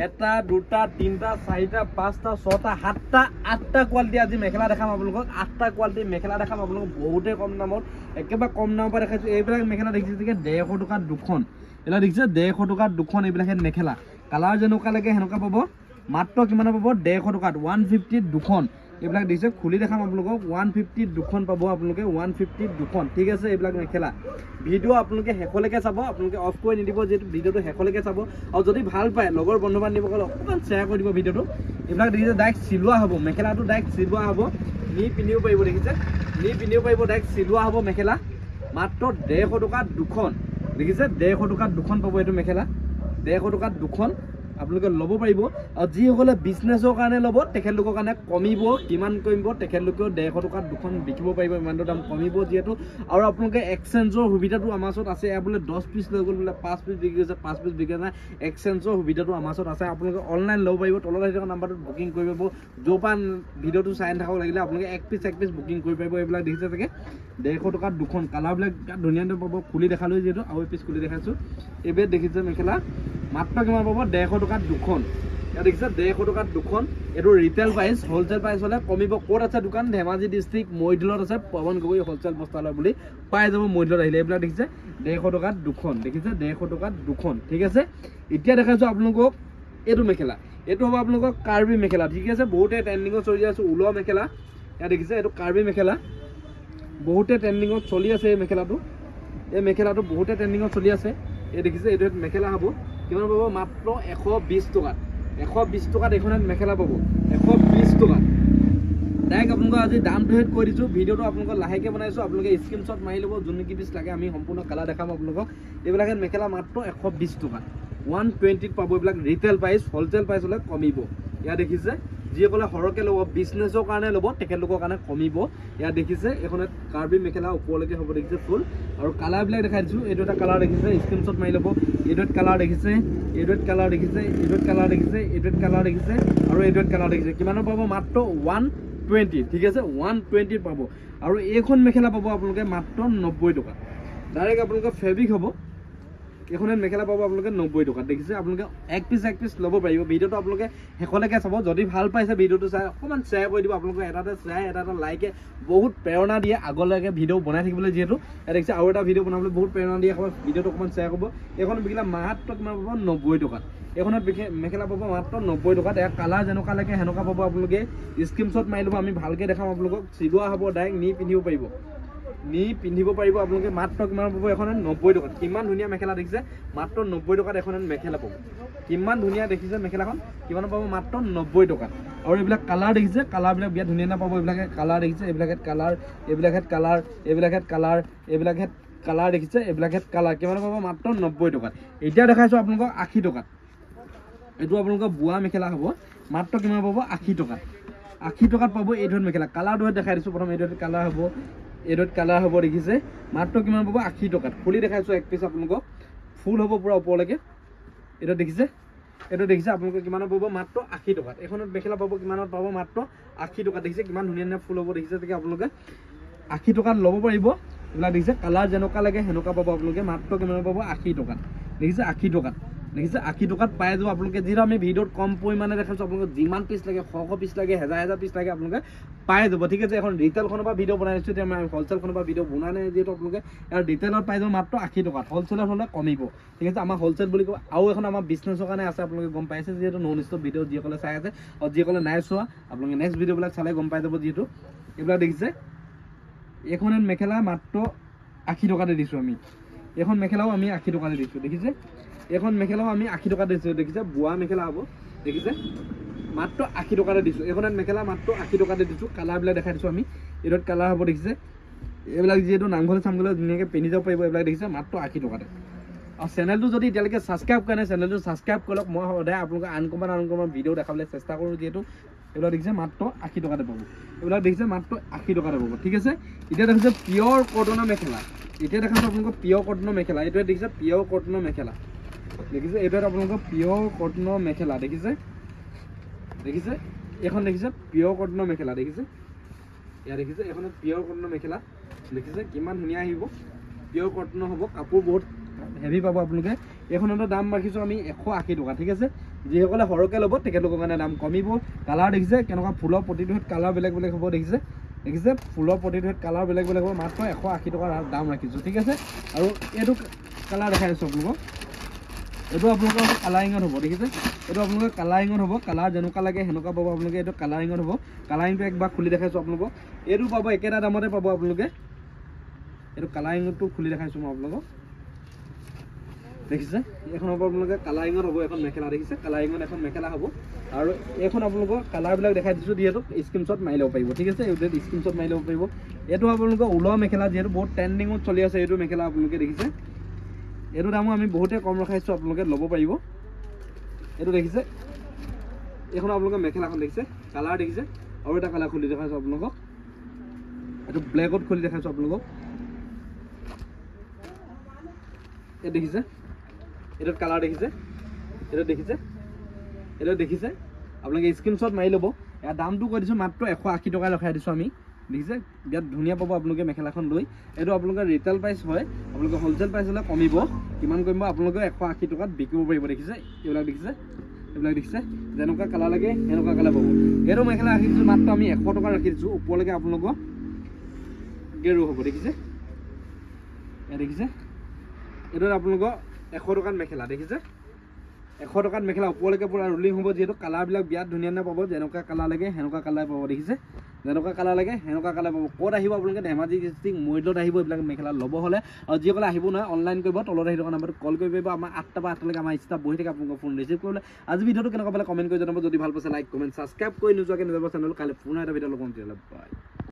এটা দুটা তিনটা চাৰিটা পাঁচটা ছটা সাতটা আঠটা কোৱালিটি আজি মেখেলা দেখাম আপোনালোকক 8টা কোৱালিটি মেখেলা দেখাম আপোনালোকক বহুতে কম দামত একেবাৰে কম দামৰ পৰা দেখাইছো এইবিলাক মেখেলা দেখিছে যে 150 টকা দুখন এলা দেখিছে 150 টকা দুখন এইবিলাক মেখেলা কালাৰ যেনেকুৱা লাগে হেনকা পাব মাত্ৰ কিমান পাব 150 টকাত 150 দুখন এইবিলাক দিছে খুলি দেখাম আপোনালোকক 150 দুখন পাব আপোনালোকে 150 দুখন ঠিক আছে এইবিলাক মেখেলা ভিডিও আপোনালোকে হেকলৈকে চাব আপোনালোকে অফ কৰি নিদিব যেটো ভিডিওটো হেকলৈকে চাব আৰু যদি ভাল পায় লগৰ বন্ধু বান্ধৱীসকল অকমান শেয়াৰ কৰি দিব ভিডিওটো এইবিলাক দেখিছে ডাইৰেক্ট চিলোৱা হ'ব মেখেলাটো ডাইৰেক্ট চিলোৱা হ'ব নি পিনিও পাৰিব দেখিছে নি পিনিও পাৰিব ডাইৰেক্ট চিলোৱা হ'ব মেখেলা মাত্ৰ 150 টকা দুখন দেখিছে 150 টকা দুখন পাব এইটো মেখেলা 150 টকা দুখন আপোনালোকে ল'ব পাৰিব আৰু যিসকলে বিজনেছৰ কাৰণে ল'ব তেখেতলোকৰ কাৰণে কমিব কিমান কমিব তেখেতলোকেও 150 টকাত দুখন বিকিব পাৰিব ইমানটো দাম কমিব যিহেতু আৰু আপোনালোকে এক্সচেঞ্জৰ সুবিধাটো আমাৰ ওচৰত আছে এয়া বোলে 10 পিচ লৈ গ'ল বোলে 5 পিচ বিক্ৰী হৈছে 5 পিচ বিক্ৰী নাই এক্সচেঞ্জৰ সুবিধাটো আমাৰ ওচৰত আছে আপোনালোকে অনলাইন ল'ব পাৰিব তলত থকা নাম্বাৰটোত বুকিং কৰিব পাৰিব য'পা ভিডিওটো চাই থাকক লাগিলে আপোনালোকে এক পিচ বুকিং কৰিব পাৰিব এইবিলাক দেখিছে চাগে 150 টকাত দুখন কালাৰবিলাক ধুনীয়াকৈ পাব খুলি দেখালোঁ যিহেতু আৰু পিচ খুলি দেখাইছোঁ এইবিলাক দেখিছে মেখেলা মাত্ৰ কিমান পাব 150 টকাত দুখন ইয়াত দেখিছে 150 টকাত দুখন এইটো ৰিটেল প্ৰাইচ হোলচেল প্ৰাইচ হ'লে কমিব ক'ত আছে দোকান ধেমাজি ডিষ্ট্ৰিক্ট মহিদুলত আছে পৱন গগৈ হোলচেল বস্তালয় বুলি পাই যাব মহিদুলত আহিলে এইবিলাক দেখিছে 150 টকাত দুখন দেখিছে 150 টকাত দুখন ঠিক আছে এতিয়া দেখাইছোঁ আপোনালোকক এইটো মেখেলা এইটো হ'ব আপোনালোকক কাৰ্বি মেখেলা ঠিক আছে বহুতে ট্ৰেণ্ডিঙত চলি আছে ওলোৱা মেখেলা ইয়াত দেখিছে এইটো কাৰ্বি মেখেলা বহুতে ট্ৰেণ্ডিঙত চলি আছে এই মেখেলাটো বহুতে ট্ৰেণ্ডিঙত চলি আছে এই দেখিছে এইটো মেখেলা হ'ব কিমান পাব মাত্ৰ 120 টকাত 120 টকাত এখন মেখেলা পাব 120 টকাত ডাইৰেক্ট আপোনালোকক আজি দামটো হেড কৰি দিছোঁ ভিডিওটো আপোনালোকক লাহেকৈ বনাইছোঁ আপোনালোকে স্ক্ৰীনশ্বট মাৰি ল'ব যোন কি পিচ লাগে আমি সম্পূৰ্ণ কালাৰ দেখাম আপোনালোকক এইবিলাক মেখেলা মাত্ৰ 120 টকাত 120 পাব এইবিলাক ৰিটেল প্ৰাইচ হোলচেল প্ৰাইচ হ'লে কমিব ইয়াত দেখিছে যিসকলে সৰহকৈ ল'ব বিজনেছৰ কাৰণে ল'ব তেখেতলোকৰ কাৰণে কমিব ইয়াত দেখিছে এখনত কাৰ্বি মেখেলা ওপৰলৈকে হ'ব দেখিছে ফুল আৰু কালাৰবিলাক দেখাই দিছোঁ এইটো এটা কালাৰ দেখিছে স্ক্ৰীনশ্বট মাৰি ল'ব এইটো কালাৰ দেখিছে এইটো কালাৰ দেখিছে এইটো কালাৰ দেখিছে এইটো কালাৰ দেখিছে আৰু এইটো কালাৰ দেখিছে কিমানৰ পাব মাত্ৰ 120 ঠিক আছে 120 পাব আৰু এইখন মেখেলা পাব আপোনালোকে মাত্ৰ 90 টকা ডাইৰেক্ট আপোনালোকৰ ফেব্ৰিক হ'ব এখন মেখেলা পাব আপোনালোকে 90 টকা দেখিছে আপোনালোকে এক পিচ ল'ব পাৰিব ভিডিওটো আপোনালোকে হেকলৈকে চাব যদি ভাল পাইছে ভিডিওটো চাই অকমান শ্বেয়াৰ কৰি দিব আপোনালোকে এটা শ্বেয়াৰ এটা লাইকে বহুত প্ৰেৰণা দিয়ে আগলৈকে ভিডিও বনাই থাকিবলৈ যিহেতু দেখিছে আৰু এটা ভিডিও বনাবলৈ বহুত প্ৰেৰণা দিয়ে ভিডিওটো অকমান শ্বেয়াৰ কৰিব এখন মেখেলা মাত্ৰ কিমান পাব 90 টকাত এখনত মেখেলা পাব মাত্ৰ 90 টকাত এয়া কালাৰ যেনেকুৱা লাগে সেনেকুৱা পাব আপোনালোকে স্ক্ৰীনশ্বট মাৰি ল'ব আমি ভালকৈ দেখাম আপোনালোকক চিলোৱা হ'ব ডাইৰেক্ট নি পিন্ধিব পাৰিব আপোনালোকে মাত্ৰ কিমান পাব এখন 90 টকাত কিমান ধুনীয়া মেখেলা দেখিছে মাত্ৰ 90 টকাত এখন মেখেলা পাব কিমান ধুনীয়া দেখিছে মেখেলাখন কিমান পাব মাত্ৰ 90 টকাত আৰু এইবিলাক কালাৰ দেখিছে কালাৰবিলাক বিয়া ধুনীয়া নাপাব এইবিলাকে কালাৰ দেখিছে এইবিলাকে কালাৰ দেখিছে এইবিলাকে কালাৰ কিমান পাব মাত্ৰ 90 টকাত এতিয়া দেখাইছোঁ আপোনালোকক 80 টকাত এইটো আপোনালোকৰ বোৱা মেখেলা হ'ব মাত্ৰ কিমান পাব 80 টকাত 80 টকাত পাব এইটো মেখেলা কালাৰটো দেখাই দিছোঁ প্ৰথম এইটো কালাৰ হ'ব এইটোত কালাৰ হ'ব দেখিছে মাত্ৰ কিমান পাব 80 টকাত খুলি দেখাইছোঁ এক পিচ আপোনালোকক ফুল হ'ব পুৰা ওপৰলৈকে এইটো দেখিছে আপোনালোকে কিমানত পাব মাত্ৰ 80 টকাত এখনত মেখেলা পাব কিমানত পাব মাত্ৰ 80 টকাত দেখিছে কিমান ধুনীয়া ফুল হ'ব দেখিছে তেতিয়া আপোনালোকে 80 টকাত ল'ব পাৰিব এইবিলাক দেখিছে কালাৰ যেনেকুৱা লাগে সেনেকুৱা পাব আপোনালোকে মাত্ৰ কিমান পাব 80 টকাত দেখিছে 80 টকাত দেখিছে 80 টকাত পাই যাব আপোনালোকে যিটো আমি ভিডিওত কম পৰিমাণে দেখাইছোঁ আপোনালোকক যিমান পিচ লাগে 100 পিচ লাগে 1000 পিচ লাগে আপোনালোকে পাই যাব ঠিক আছে এখন ৰিটেলখনৰ পৰা ভিডিও বনাই দিছোঁ এতিয়া আমি হোলচেলখনৰ পৰা ভিডিও বনাই নাই যিহেতু আপোনালোকে ইয়াৰ ৰিটেলত পাই যাব মাত্ৰ 80 টকাত হোলচেলত হ'লে কমিব ঠিক আছে আমাৰ হোলচেল বুলি কয় আৰু এখন আমাৰ বিজনেছৰ কাৰণে আছে আপোনালোকে গম পাইছে যিহেতু নন ষ্টপ ভিডিও যিসকলে চাই আছে আৰু যিসকলে নাই চোৱা আপোনালোকে নেক্সট ভিডিঅ'বিলাক চালে গম পাই যাব যিহেতু এইবিলাক দেখিছে এখন মেখেলা মাত্ৰ 80 টকাতে দিছোঁ আমি এখন মেখেলাও আমি 80 টকাতে দিছোঁ দেখিছে এখন মেখেলাও আমি 80 টকাতে দিছোঁ দেখিছে বোৱা মেখেলা হ'ব দেখিছে মাত্ৰ 80 টকাতে দিছোঁ এখন মেখেলা মাত্ৰ 80 টকাতে দিছোঁ কালাৰবিলাক দেখাই দিছোঁ আমি এইটোত কালাৰ হ'ব দেখিছে এইবিলাক যিহেতু নামঘৰ চামঘৰলৈ ধুনীয়াকৈ পিন্ধি যাব পাৰিব এইবিলাক দেখিছে মাত্ৰ 80 টকাতে আৰু চেনেলটো যদি এতিয়ালৈকে ছাবস্ক্ৰাইব কৰা নাই চেনেলটো ছাবস্ক্ৰাইব কৰক মই সদায় আপোনালোকে আনকমন ভিডিঅ' দেখাবলৈ চেষ্টা কৰোঁ যিহেতু এইবিলাক দেখিছে মাত্ৰ 80 টকাতে পাব এইবিলাক দেখিছে মাত্ৰ 80 টকাতে পাব ঠিক আছে এতিয়া দেখিছে পিয়ৰ কটনৰ মেখেলা এতিয়া দেখাইছোঁ আপোনালোকক পিয়ৰ কটনৰ মেখেলা এইটোৱে দেখিছে পিয়ৰ কটনৰ মেখেলা দেখিছে এইটোৱে আপোনালোকৰ পিয়ৰ কটনৰ মেখেলা দেখিছে এখন দেখিছে পিয়ৰ কটনৰ মেখেলা দেখিছে ইয়াত দেখিছে এখন পিয়ৰ কটনৰ মেখেলা দেখিছে কিমান ধুনীয়া আহিব পিয়ৰ কটনৰ হ'ব কাপোৰ বহুত হেভি পাব আপোনালোকে এইখনৰ দাম ৰাখিছোঁ আমি 180 টকা ঠিক আছে যিসকলে সৰহকৈ ল'ব তেখেতলোকৰ কাৰণে দাম কমিব কালাৰ দেখিছে কেনেকুৱা ফুলৰ প্ৰতিটো কালাৰ বেলেগ বেলেগ হ'ব দেখিছে ফুলৰ প্ৰতিটো কালাৰ বেলেগ বেলেগ হ'ব মাত্ৰ 180 টকাৰ দাম ৰাখিছোঁ ঠিক আছে আৰু এইটো কালাৰ দেখাই আছোঁ আপোনালোকক এইটো আপোনালোকৰ কালাৰিঙত হ'ব দেখিছে এইটো আপোনালোকৰ কালাৰিঙত হ'ব কালাৰ যেনেকুৱা লাগে সেনেকুৱা পাব আপোনালোকে এইটো কালাৰিঙত হ'ব কালাৰিংটো একবাৰ খুলি দেখাইছোঁ আপোনালোকক এইটো পাব একেটা দামতে পাব আপোনালোকে এইটো কালাৰিঙটো খুলি দেখাইছোঁ মই আপোনালোকক দেখিছে এখন হ'ব আপোনালোকে কালাৰিঙত হ'ব এখন মেখেলা দেখিছে কালাৰিঙত এখন মেখেলা হ'ব আৰু এইখন আপোনালোকৰ কালাৰবিলাক দেখাই দিছোঁ যিহেতু স্ক্ৰীনশ্বট মাৰি ল'ব পাৰিব ঠিক আছে এইটো স্ক্ৰীনশ্বট মাৰি ল'ব পাৰিব এইটো আপোনালোকৰ ওলোৱা মেখেলা যিহেতু বহুত ট্ৰেণ্ডিঙত চলি আছে এইটো মেখেলা আপোনালোকে দেখিছে এইটো দামো আমি বহুতে কম ৰখাইছোঁ আপোনালোকে ল'ব পাৰিব এইটো দেখিছে এইখন আপোনালোকে মেখেলাখন দেখিছে কালাৰ দেখিছে আৰু এটা কালাৰ খুলি দেখাইছোঁ আপোনালোকক এইটো ব্লেকত খুলি দেখাইছোঁ আপোনালোকক এই দেখিছে এইটোত কালাৰ দেখিছে এইটো দেখিছে আপোনালোকে স্ক্ৰীনশ্বট মাৰি ল'ব ইয়াৰ দামটো কৈ দিছোঁ মাত্ৰ 180 টকা ৰখাই দিছোঁ আমি দেখিছে বিৰাট ধুনীয়া পাব আপোনালোকে মেখেলাখন লৈ এইটো আপোনালোকৰ ৰিটেইল প্ৰাইচ হয় আপোনালোকে হ'লচেল প্ৰাইচ হ'লে কমিব কিমান কমিব আপোনালোকে 180 টকাত বিকিব পাৰিব দেখিছে এইবিলাক দেখিছে যেনেকুৱা কালাৰ লাগে সেনেকুৱা কালাৰ পাব এইটো মেখেলা ৰাখিছোঁ মাত্ৰ আমি 100 টকা ৰাখি দিছোঁ ওপৰলৈকে আপোনালোকৰ গেৰু হ'ব দেখিছে এইটো আপোনালোকৰ 100 টকাত মেখেলা দেখিছে 100 টকাত মেখেলা ওপৰলৈকে পুৰা ৰুলিং হ'ব যিহেতু কালাৰবিলাক বিৰাট ধুনীয়া পাব যেনেকুৱা কালাৰ লাগে সেনেকুৱা কালাৰ পাব দেখিছে যেনেকুৱা কালাৰ লাগে সেনেকুৱা কালাৰ পাব ক'ত আহিব আপোনালোকে ধেমাজি ডিষ্ট্ৰিক্ট মৰিলত আহিব এইবিলাক মেখেলা ল'ব হ'লে আৰু যিসকলে আহিব নহয় অনলাইন কৰিব তলত আহি থকা নাম্বাৰটো কল কৰিব পাৰিব আমাৰ 8টা পৰা 8টালৈকে আমাৰ ষ্টাফ বহি থাকে আপোনালোকৰ ফোন ৰিচিভ কৰিবলৈ আজি ভিডিঅ'টো কেনেকুৱা পালে কমেণ্ট কৰি জনাব যদি ভাল পাইছে লাইক কমেণ্ট ছাবস্ক্ৰাইব কৰি নোযোৱাকৈ নিজৰ চেনেল কাইলৈ পুনৰ এটা ভিডিঅ' লগ পাম তেতিয়াহ'লে বাই